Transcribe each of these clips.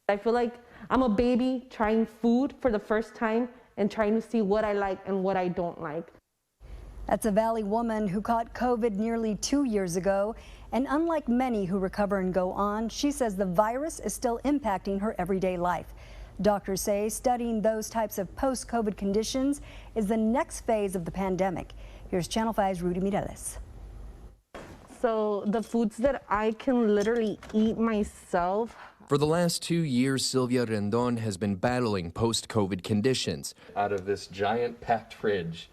I feel like I'm a baby trying food for the first time and trying to see what I like and what I don't like. That's a Valley woman who caught COVID nearly 2 years ago. And unlike many who recover and go on, she says the virus is still impacting her everyday life. Doctors say studying those types of post-COVID conditions is the next phase of the pandemic. Here's Channel 5's Rudy Mireles. So the foods that I can literally eat myself. For the last 2 years, Sylvia Rendon has been battling post-COVID conditions. Out of this giant packed fridge,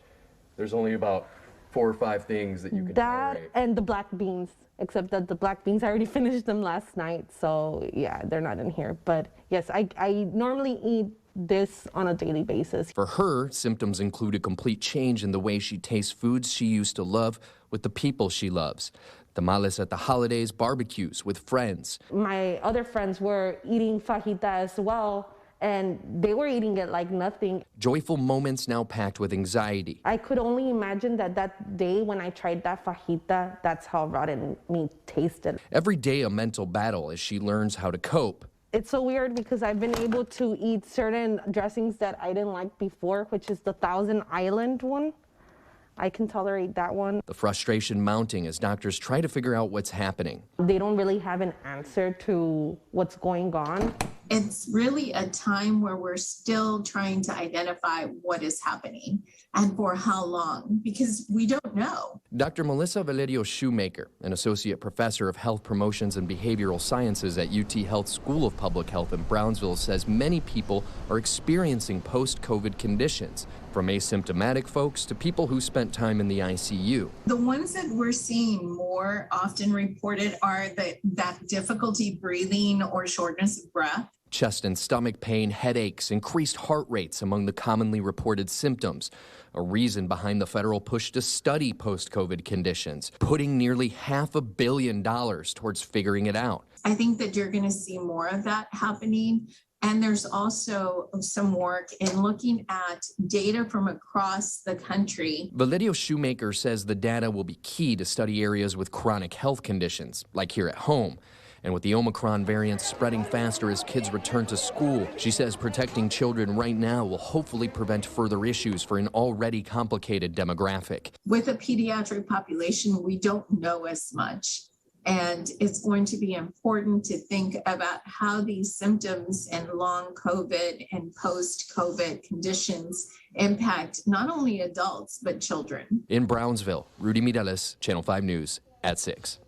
there's only about 4 or 5 things that you can tolerate. And the black beans, except that the black beans, I already finished them last night. So yeah, they're not in here. But yes, I normally eat this on a daily basis. For her, symptoms include a complete change in the way she tastes foods she used to love with the people she loves. Tamales at the holidays, barbecues with friends. My other friends were eating fajita as well, and they were eating it like nothing. Joyful moments now packed with anxiety. I could only imagine that day when I tried that fajita, that's how rotten meat tasted. Every day a mental battle as she learns how to cope. It's so weird because I've been able to eat certain dressings that I didn't like before, which is the Thousand Island one. I can tolerate that one. The frustration mounting as doctors try to figure out what's happening. They don't really have an answer to what's going on. It's really a time where we're still trying to identify what is happening and for how long, because we don't know. Dr. Melissa Valerio Shoemaker, an associate professor of health promotions and behavioral sciences at UT Health School of Public Health in Brownsville, says many people are experiencing post-COVID conditions, from asymptomatic folks to people who spent time in the ICU. The ones that we're seeing more often reported are that difficulty breathing or shortness of breath. Chest and stomach pain, headaches, increased heart rates among the commonly reported symptoms. A reason behind the federal push to study post-COVID conditions, putting nearly $500 million towards figuring it out. I think that you're going to see more of that happening. And there's also some work in looking at data from across the country. Valerio Shoemaker says the data will be key to study areas with chronic health conditions, like here at home. And with the Omicron variant spreading faster as kids return to school, she says protecting children right now will hopefully prevent further issues for an already complicated demographic. With a pediatric population, we don't know as much. And it's going to be important to think about how these symptoms and long COVID and post-COVID conditions impact not only adults, but children. In Brownsville, Rudy Mireles, Channel 5 News at 6.